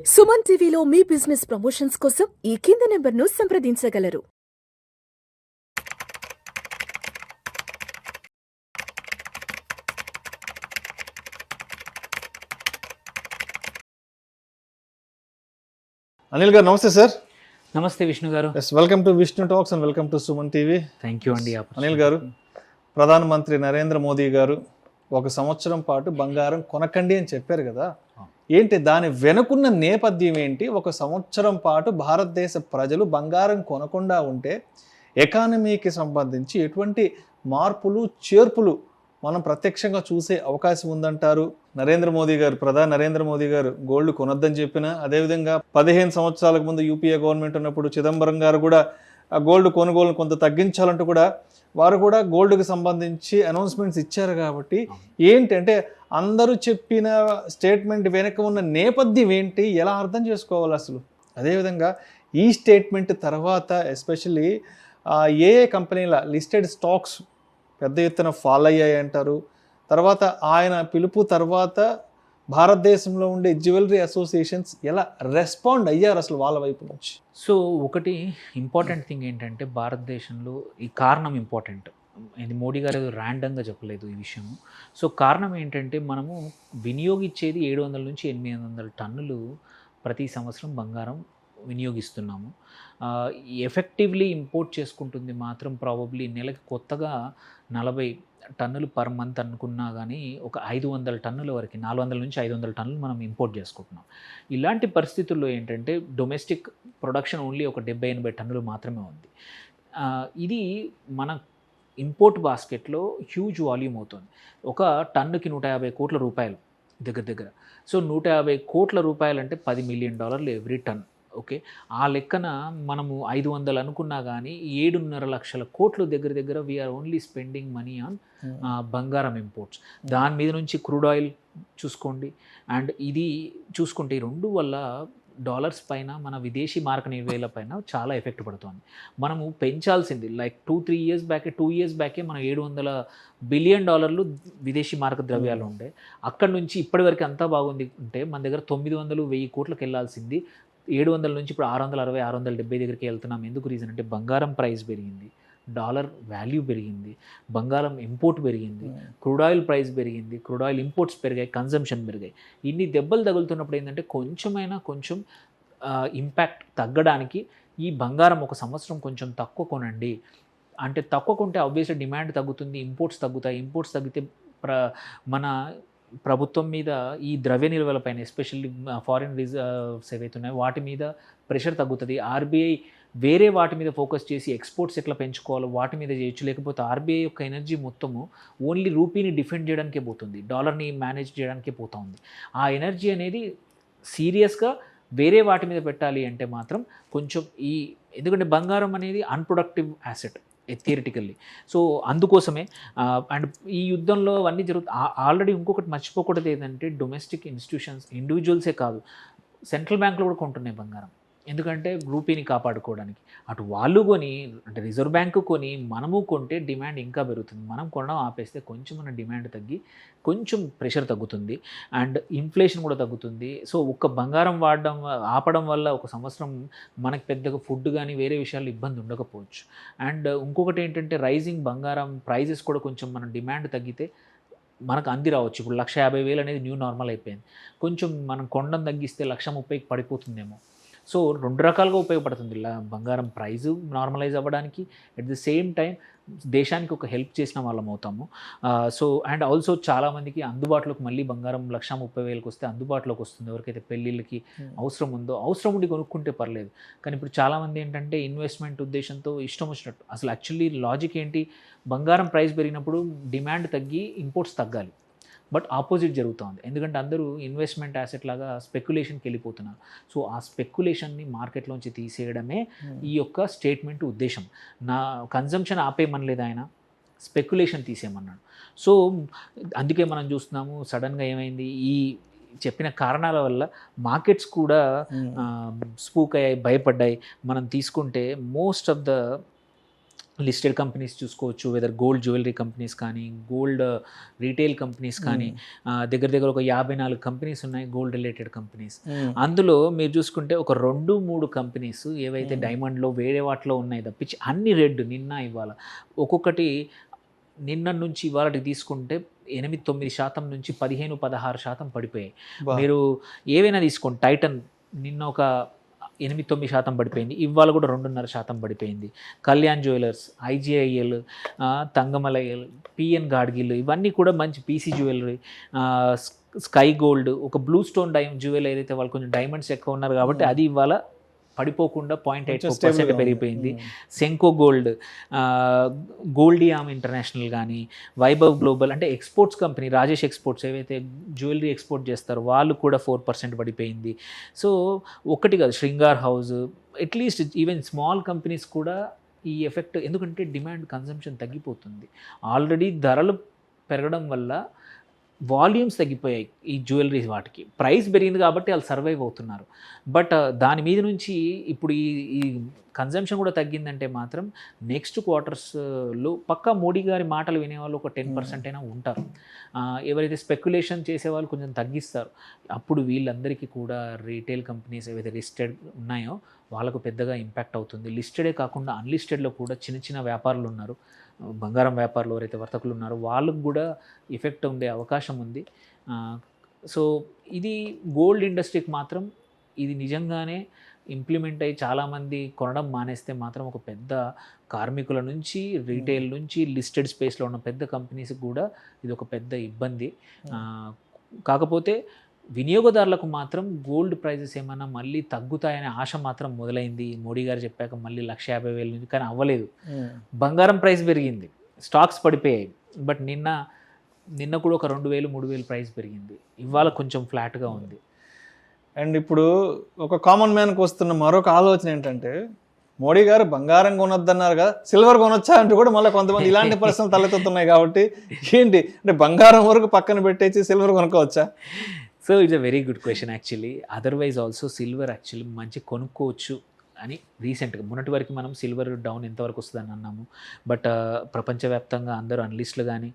సుమన్ టీవీలో మీ business promotions కోసం ఈ కింది నెంబర్ను సంప్రదించగలరు. అనిల్ గారు నమస్తే సార్. నమస్తే విష్ణు గారు. Welcome to Vishnu talks and welcome to Suman TV. Thank you అండి. అనిల్ గారు, ప్రధానమంత్రి నరేంద్ర మోదీ గారు 1 సంవత్సరం పాటు బంగారం కొనకండి అని చెప్పారు కదా, ఏంటి దాని వెనుకున్న నేపథ్యం ఏంటి? 1 సంవత్సరం పాటు భారతదేశ ప్రజలు బంగారం కొనకుండా ఉంటే ఎకానమీకి సంబంధించి ఎటువంటి మార్పులు చేర్పులు మనం ప్రత్యక్షంగా చూసే అవకాశం ఉందంటారు? ప్రధాని నరేంద్ర మోదీ గారు గోల్డ్ కొనొద్దని చెప్పినా, అదేవిధంగా 15 సంవత్సరాలకు ముందు యూపీఏ గవర్నమెంట్ ఉన్నప్పుడు చిదంబరం గారు కూడా ఆ గోల్డ్ కొనుగోలును కొంత తగ్గించాలంటూ కూడా వారు కూడా గోల్డ్కి సంబంధించి అనౌన్స్మెంట్స్ ఇచ్చారు. కాబట్టి ఏంటంటే అందరూ చెప్పిన స్టేట్మెంట్ వెనక ఉన్న నేపథ్యం ఏంటి, ఎలా అర్థం చేసుకోవాలి అసలు? అదేవిధంగా ఈ స్టేట్మెంట్ తర్వాత ఎస్పెషల్లీ ఏ కంపెనీల లిస్టెడ్ స్టాక్స్ పెద్ద ఎత్తున ఫాల్ అయ్యాయి అంటారు. తర్వాత ఆయన పిలుపు తర్వాత భారతదేశంలో ఉండే జ్యువెలరీ అసోసియేషన్స్ ఎలా రెస్పాండ్ అయ్యారు అసలు వాళ్ళ వైపు నుంచి? సో ఒకటి ఇంపార్టెంట్ థింగ్ ఏంటంటే, భారతదేశంలో ఈ కారణం ఇంపార్టెంట్. ఇది మోడీ గారు ర్యాండమ్గా చెప్పలేదు ఈ విషయం. సో కారణం ఏంటంటే, మనము వినియోగించేది 700 నుంచి 800 టన్నులు ప్రతి సంవత్సరం బంగారం వినియోగిస్తున్నాము. ఎఫెక్టివ్లీ ఇంపోర్ట్ చేసుకుంటుంది మాత్రం ప్రాబబ్లీ నెలకి కొత్తగా 40 టన్నులు పర్ మంత్ అనుకున్నా కానీ ఒక 500 టన్నుల వరకు, 400 నుంచి 500 టన్నులు మనం ఇంపోర్ట్ చేసుకుంటున్నాం. ఇలాంటి పరిస్థితుల్లో ఏంటంటే డొమెస్టిక్ ప్రొడక్షన్ ఓన్లీ ఒక 70-80 టన్నులు మాత్రమే ఉంది. ఇది మన ఇంపోర్ట్ బాస్కెట్లో హ్యూజ్ వాల్యూమ్ అవుతుంది. ఒక టన్నుకి 150 కోట్ల రూపాయలు దగ్గర. సో 150 కోట్ల రూపాయలు అంటే $10 మిలియన్ ఎవ్రీ టన్. ఓకే, ఆ లెక్కన మనము 500 అనుకున్నా కానీ 7.5 లక్షల కోట్లు దగ్గర we are only spending money on బంగారం ఇంపోర్ట్స్. దాని మీద నుంచి క్రూడ్ ఆయిల్ చూసుకోండి, అండ్ ఇది చూసుకుంటే ఈ రెండు వల్ల డాలర్స్ పైన, మన విదేశీ మారక నిల్వల పైన చాలా ఎఫెక్ట్ పడుతుంది. మనము పెంచాల్సింది లైక్ 2-3 ఇయర్స్ బ్యాకే, 2 ఇయర్స్ బ్యాకే మనం $700 బిలియన్ విదేశీ మారక ద్రవ్యాలు ఉండే. అక్కడ నుంచి ఇప్పటివరకు అంతా బాగుంది ఉంటే మన దగ్గర 900-1000 కోట్లకు వెళ్ళాల్సింది 700 నుంచి ఇప్పుడు 660, 670 దగ్గరికి వెళ్తున్నాం. ఎందుకు రీజన్ అంటే బంగారం ప్రైస్ పెరిగింది, డాలర్ వాల్యూ పెరిగింది, బంగారం ఇంపోర్ట్ పెరిగింది, క్రూడ్ ఆయిల్ ప్రైస్ పెరిగింది, క్రూడ్ ఆయిల్ ఇంపోర్ట్స్ పెరిగాయి, కన్జంప్షన్ పెరిగాయి. ఇన్ని దెబ్బలు తగులుతున్నప్పుడు ఏంటంటే కొంచెం ఇంపాక్ట్ తగ్గడానికి ఈ బంగారం 1 సంవత్సరం కొంచెం తక్కువ కొనండి అంటే, తక్కువ కొంటే ఆబ్వియస్లీ డిమాండ్ తగ్గుతుంది, ఇంపోర్ట్స్ తగ్గుతాయి. ఇంపోర్ట్స్ తగ్గితే మన ప్రభుత్వం మీద ఈ ద్రవ్య నిల్వలపైన, ఎస్పెషల్లీ ఫారిన్ రిజర్వ్స్ ఏవైతే ఉన్నాయో వాటి మీద ప్రెషర్ తగ్గుతుంది. ఆర్బీఐ వేరే వాటి మీద ఫోకస్ చేసి ఎక్స్పోర్ట్స్ ఎట్లా పెంచుకోవాలో వాటి మీద చేయొచ్చు. లేకపోతే ఆర్బీఐ యొక్క ఎనర్జీ మొత్తము ఓన్లీ రూపీని డిఫెండ్ చేయడానికే పోతుంది, డాలర్ని మేనేజ్ చేయడానికే పోతూ ఉంది. ఆ ఎనర్జీ అనేది సీరియస్గా వేరే వాటి మీద పెట్టాలి అంటే మాత్రం కొంచెం ఎందుకంటే బంగారం అనేది అన్ప్రొడక్టివ్ యాసెట్ థియరిటికల్లీ. సో అందుకోసమే అండ్ ఈ యుద్ధంలో అవన్నీ ఆల్రెడీ ఇంకొకటి మర్చిపోకూడదు ఏంటంటే, డొమెస్టిక్ ఇన్స్టిట్యూషన్స్, ఇండివిజువల్సే కాదు, సెంట్రల్ బ్యాంకులు కూడా కొంటున్నాయి బంగారం. ఎందుకంటే రూపీని కాపాడుకోవడానికి. అటు వాళ్ళు కొని, అంటే రిజర్వ్ బ్యాంకు కొని, మనము కొంటే డిమాండ్ ఇంకా పెరుగుతుంది. మనం కొనడం ఆపేస్తే కొంచెం మన డిమాండ్ తగ్గి కొంచెం ప్రెషర్ తగ్గుతుంది, అండ్ ఇన్ఫ్లేషన్ కూడా తగ్గుతుంది. సో ఒక్క బంగారం ఆపడం వల్ల 1 సంవత్సరం మనకి పెద్దగా ఫుడ్ కానీ వేరే విషయాల్లో ఇబ్బంది ఉండకపోవచ్చు. అండ్ ఇంకొకటి ఏంటంటే, రైజింగ్ బంగారం ప్రైజెస్ కూడా కొంచెం మన డిమాండ్ తగ్గితే మనకు అంది రావచ్చు. ఇప్పుడు 150,000 అనేది న్యూ నార్మల్ అయిపోయింది. కొంచెం మనం కొండం తగ్గిస్తే 130,000కి పడిపోతుందేమో. సో 2 రకాలుగా ఉపయోగపడుతుంది బంగారం ప్రైజు నార్మలైజ్ అవ్వడానికి, అట్ ది సేమ్ టైం దేశానికి ఒక హెల్ప్ చేసిన వాళ్ళం అవుతాము. సో అండ్ ఆల్సో చాలామందికి అందుబాటులోకి మళ్ళీ బంగారం 130,000కి వస్తే అందుబాటులోకి వస్తుంది. ఎవరికైతే పెళ్ళిళ్ళకి అవసరం ఉందో, అవసరం ఉండి కొనుక్కుంటే పర్లేదు. కానీ ఇప్పుడు చాలామంది ఏంటంటే ఇన్వెస్ట్మెంట్ ఉద్దేశంతో ఇష్టం వచ్చినట్టు, అసలు యాక్చువల్లీ లాజిక్ ఏంటి, బంగారం ప్రైస్ పెరిగినప్పుడు డిమాండ్ తగ్గి ఇంపోర్ట్స్ తగ్గాలి. బట్ ఆపోజిట్ జరుగుతుంది. ఎందుకంటే అందరూ ఇన్వెస్ట్మెంట్ యాసెట్ లాగా స్పెక్యులేషన్కి వెళ్ళిపోతున్నారు. సో ఆ స్పెక్యులేషన్ని మార్కెట్లోంచి తీసేయడమే ఈ యొక్క స్టేట్మెంట్ ఉద్దేశం. నా కన్జంప్షన్ ఆపేయమనలేదు ఆయన, స్పెక్యులేషన్ తీసేయమన్నాడు. సో అందుకే మనం చూస్తున్నాము సడన్గా ఏమైంది, ఈ చెప్పిన కారణాల వల్ల మార్కెట్స్ కూడా స్పూక్ అయ్యాయి, భయపడ్డాయి. మనం తీసుకుంటే most of the listed companies చూసుకోవచ్చు, వెదర్ గోల్డ్ జ్యువెలరీ కంపెనీస్ కానీ, గోల్డ్ రీటైల్ కంపెనీస్ కానీ, దగ్గర దగ్గర ఒక 54 కంపెనీస్ ఉన్నాయి గోల్డ్ రిలేటెడ్ కంపెనీస్. అందులో మీరు చూసుకుంటే ఒక 2-3 కంపెనీస్ ఏవైతే డైమండ్లో వేరే వాటిలో ఉన్నాయి తప్పించి అన్ని రెడ్ నిన్న ఇవాళ. ఒక్కొక్కటి నిన్న నుంచి ఇవాళకి తీసుకుంటే 8-9% నుంచి 15-16% పడిపోయాయి. మీరు ఏవైనా తీసుకోండి, టైటన్ నిన్న ఒక 8-9% పడిపోయింది, ఇవాళ కూడా 2.5% పడిపోయింది. కళ్యాణ్ జ్యువెలర్స్, ఐజిఐఎల్, తంగమలయల్, పిఎన్ గాడ్గిల్, ఇవన్నీ కూడా మంచి పీసీ జ్యువెలరీ, స్కై గోల్డ్, ఒక బ్లూ స్టోన్ జ్యువెలరీ ఏదైతే వాళ్ళు కొంచెం డైమండ్స్ ఎక్కువ ఉన్నారు కాబట్టి అది ఇవాళ పడిపోకుండా 0.84% పెరిగిపోయింది. సెంకో గోల్డ్, గోల్డియామ్ ఇంటర్నేషనల్ కానీ, వైభవ్ గ్లోబల్ అంటే ఎక్స్పోర్ట్స్ కంపెనీ రాజేష్ ఎక్స్పోర్ట్స్ ఏవైతే జ్యువెలరీ ఎక్స్పోర్ట్ చేస్తారో వాళ్ళు కూడా 4% పడిపోయింది. సో ఒకటి కాదు, Shringar house, at least even small companies కూడా ఈ ఎఫెక్ట్, ఎందుకంటే డిమాండ్ కన్సంప్షన్ తగ్గిపోతుంది. ఆల్రెడీ ధరలు పెరగడం వల్ల వాల్యూమ్స్ తగ్గిపోయాయి ఈ జ్యువెలరీ, వాటికి ప్రైస్ పెరిగింది కాబట్టి వాళ్ళు సర్వైవ్ అవుతున్నారు. బట్ దాని మీద నుంచి ఇప్పుడు ఈ కన్జంప్షన్ కూడా తగ్గిందంటే మాత్రం నెక్స్ట్ క్వార్టర్స్లో పక్కా మోడీ గారి మాటలు వినేవాళ్ళు ఒక 10% అయినా ఉంటారు. ఎవరైతే స్పెక్యులేషన్ చేసేవాళ్ళు కొంచెం తగ్గిస్తారు. అప్పుడు వీళ్ళందరికీ కూడా రీటైల్ కంపెనీస్ ఏవైతే లిస్టెడ్ ఉన్నాయో వాళ్ళకు పెద్దగా ఇంపాక్ట్ అవుతుంది. లిస్టెడే కాకుండా అన్లిస్టెడ్లో కూడా చిన్న చిన్న వ్యాపారులు ఉన్నారు, బంగారం వ్యాపారులు ఎవరైతే వర్తకులు ఉన్నారో వాళ్ళకు కూడా ఎఫెక్ట్ ఉండే అవకాశం ఉంది. సో ఇది గోల్డ్ ఇండస్ట్రీకి మాత్రం ఇది నిజంగానే ఇంప్లిమెంట్ అయ్యి చాలామంది కొనడం మానేస్తే మాత్రం ఒక పెద్ద కార్మికుల నుంచి, రీటైల్ నుంచి, లిస్టెడ్ స్పేస్లో ఉన్న పెద్ద కంపెనీస్కి కూడా ఇది ఒక పెద్ద ఇబ్బంది. కాకపోతే వినియోగదారులకు మాత్రం గోల్డ్ ప్రైజెస్ ఏమైనా మళ్ళీ తగ్గుతాయనే ఆశ మాత్రం మొదలైంది. మోడీ గారు చెప్పాక మళ్ళీ 1,50,000 నుంచి, కానీ అవ్వలేదు. బంగారం ప్రైస్ పెరిగింది, స్టాక్స్ పడిపోయాయి, బట్ నిన్న కూడా ఒక 2,000-3,000 ప్రైస్ పెరిగింది. ఇవాళ కొంచెం ఫ్లాట్గా ఉంది. అండ్ ఇప్పుడు ఒక కామన్ మ్యాన్కి వస్తున్న మరొక ఆలోచన ఏంటంటే, మోడీ గారు బంగారం కొనొద్దన్నారు కదా, సిల్వర్ కొనొచ్చా అంటూ కూడా మళ్ళీ కొంతమంది ఇలాంటి ప్రశ్నలు తలెత్తుతున్నాయి. కాబట్టి ఏంటి అంటే బంగారం వరకు పక్కన పెట్టేసి సిల్వర్ కొనుక్కోవచ్చా? So it's a very good question actually. Otherwise also silver actually మంచి కొనుక్కోవచ్చు అని రీసెంట్గా మొన్నటి వరకు మనం సిల్వర్ డౌన్ ఎంతవరకు వస్తుందని అన్నాము. బట్ ప్రపంచవ్యాప్తంగా అందరూ అనలిస్టులు కానీ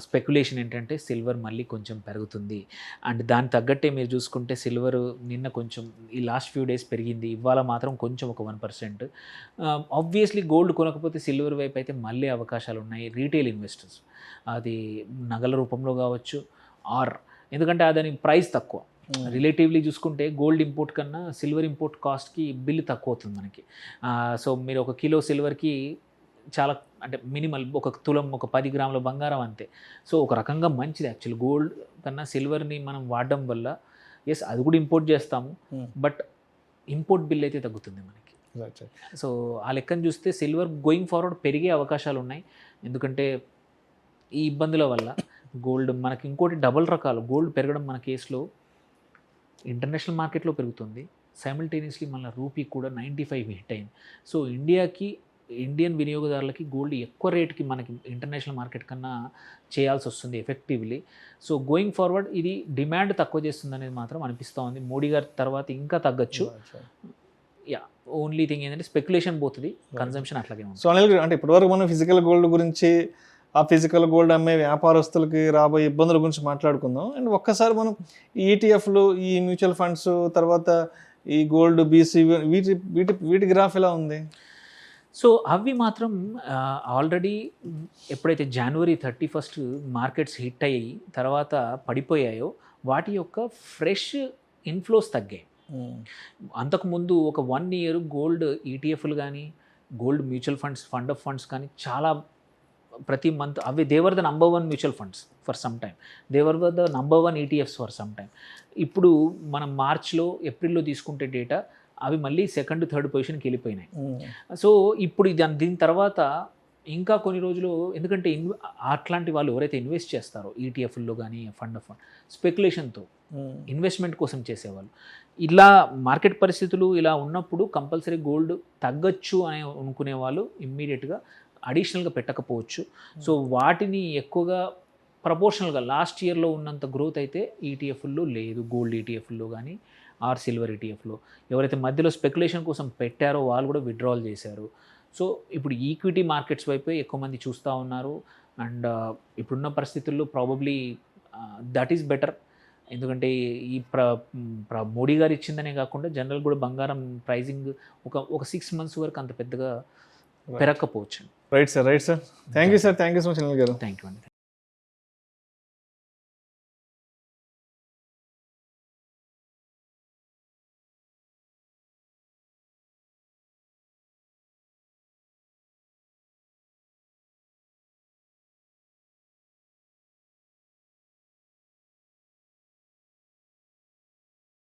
స్పెక్యులేషన్ ఏంటంటే సిల్వర్ మళ్ళీ కొంచెం పెరుగుతుంది. అండ్ దాని తగ్గట్టే మీరు చూసుకుంటే సిల్వర్ నిన్న కొంచెం ఈ లాస్ట్ ఫ్యూ డేస్ పెరిగింది, ఇవాళ మాత్రం కొంచెం ఒక 1%. ఆబ్వియస్లీ గోల్డ్ కొనకపోతే సిల్వర్ వైపు అయితే మళ్ళీ అవకాశాలు ఉన్నాయి. రీటైల్ ఇన్వెస్టర్స్ అది నగల రూపంలో కావచ్చు, ఎందుకంటే దాని ప్రైస్ తక్కువ, రిలేటివ్లీ చూసుకుంటే గోల్డ్ ఇంపోర్ట్ కన్నా సిల్వర్ ఇంపోర్ట్ కాస్ట్కి బిల్లు తక్కువ అవుతుంది మనకి. సో మీరు 1 కిలో సిల్వర్కి చాలా అంటే మినిమల్ 1 తులం, ఒక 10 గ్రాముల బంగారం అంతే. సో ఒక రకంగా మంచిది యాక్చువల్లీ. గోల్డ్ కన్నా సిల్వర్ని మనం వాడడం వల్ల ఎస్ అది కూడా ఇంపోర్ట్ చేస్తాము, బట్ ఇంపోర్ట్ బిల్ అయితే తగ్గుతుంది మనకి. సో ఆ లెక్కను చూస్తే సిల్వర్ గోయింగ్ ఫార్వర్డ్ పెరిగే అవకాశాలు ఉన్నాయి. ఎందుకంటే ఈ ఇబ్బందుల వల్ల గోల్డ్ మనకి ఇంకోటి డబుల్ రకాలు గోల్డ్ పెరగడం మన కేసులో ఇంటర్నేషనల్ మార్కెట్లో పెరుగుతుంది, సైమల్టేనియస్లీ మన రూపీ కూడా 95 హిట్ అయింది. సో ఇండియన్ వినియోగదారులకి గోల్డ్ ఎక్కువ రేట్కి మనకి ఇంటర్నేషనల్ మార్కెట్ కన్నా చేయాల్సి వస్తుంది ఎఫెక్టివ్లీ. సో గోయింగ్ ఫార్వర్డ్ ఇది డిమాండ్ తక్కువ చేస్తుంది అనేది మాత్రం అనిపిస్తూ ఉంది. మోడీ గారి తర్వాత ఇంకా తగ్గచ్చు. ఓన్లీ థింగ్ ఏంటంటే స్పెక్యులేషన్ పోతుంది, కన్సంప్షన్ అట్లాగే ఉంది. సో అనిల్ అంటే ఇప్పటివరకు మనం ఫిజికల్ గోల్డ్ గురించి, ఆ ఫిజికల్ గోల్డ్ అమ్మే వ్యాపారస్తులకి రాబోయే ఇబ్బందుల గురించి మాట్లాడుకుందాం. అండ్ ఒక్కసారి మనం ఈటీఎఫ్లు, ఈ మ్యూచువల్ ఫండ్స్, తర్వాత ఈ గోల్డ్ బీసీ వీటి గ్రాఫ్ ఎలా ఉంది? సో అవి మాత్రం ఆల్రెడీ ఎప్పుడైతే January 31 మార్కెట్స్ హిట్ అయ్యి తర్వాత పడిపోయాయో వాటి యొక్క ఫ్రెష్ ఇన్ఫ్లోస్ తగ్గాయి. అంతకుముందు ఒక 1 year గోల్డ్ ఈటీఎఫ్లు కానీ, gold mutual funds, fund of funds కానీ చాలా ప్రతి మంత్ అవి they were the number 1 mutual funds for some time, they were the number 1 ETFs for some time. ఇప్పుడు మనం మార్చ్లో, ఏప్రిల్లో తీసుకుంటే డేటా అవి మళ్ళీ 2nd, 3rd పొజిషన్కి వెళ్ళిపోయినాయి. సో ఇప్పుడు దీని తర్వాత ఇంకా కొన్ని రోజులు, ఎందుకంటే అట్లాంటి వాళ్ళు ఎవరైతే ఇన్వెస్ట్ చేస్తారో ఈటీఎఫ్ల్లో కానీ ఫండ్ ఆఫ్ ఫండ్ స్పెక్యులేషన్తో ఇన్వెస్ట్మెంట్ కోసం చేసేవాళ్ళు, ఇలా మార్కెట్ పరిస్థితులు ఇలా ఉన్నప్పుడు కంపల్సరీ గోల్డ్ తగ్గచ్చు అని అనుకునే వాళ్ళు ఇమ్మీడియట్గా అడిషనల్గా పెట్టకపోవచ్చు. సో వాటిని ఎక్కువగా ప్రపోర్షనల్గా లాస్ట్ ఇయర్లో ఉన్నంత గ్రోత్ అయితే ఈటీఎఫ్ల్లో లేదు, గోల్డ్ ఈటీఎఫ్ల్లో కానీ సిల్వర్ ఈటీఎఫ్లో. ఎవరైతే మధ్యలో స్పెక్యులేషన్ కోసం పెట్టారో వాళ్ళు కూడా విత్డ్రాల్ చేశారు. సో ఇప్పుడు ఈక్విటీ మార్కెట్స్ వైపు ఎక్కువ మంది చూస్తూ ఉన్నారు. అండ్ ఇప్పుడున్న పరిస్థితుల్లో ప్రాబబ్లీ దట్ ఈస్ బెటర్. ఎందుకంటే ఈ మోడీ గారు ఇచ్చిందనే కాకుండా జనరల్ కూడా బంగారం ప్రైజింగ్ ఒక 6 months వరకు అంత పెద్దగా పెరగకపోవచ్చు. Right sir thank you so much Anil garu. Thank you అండి.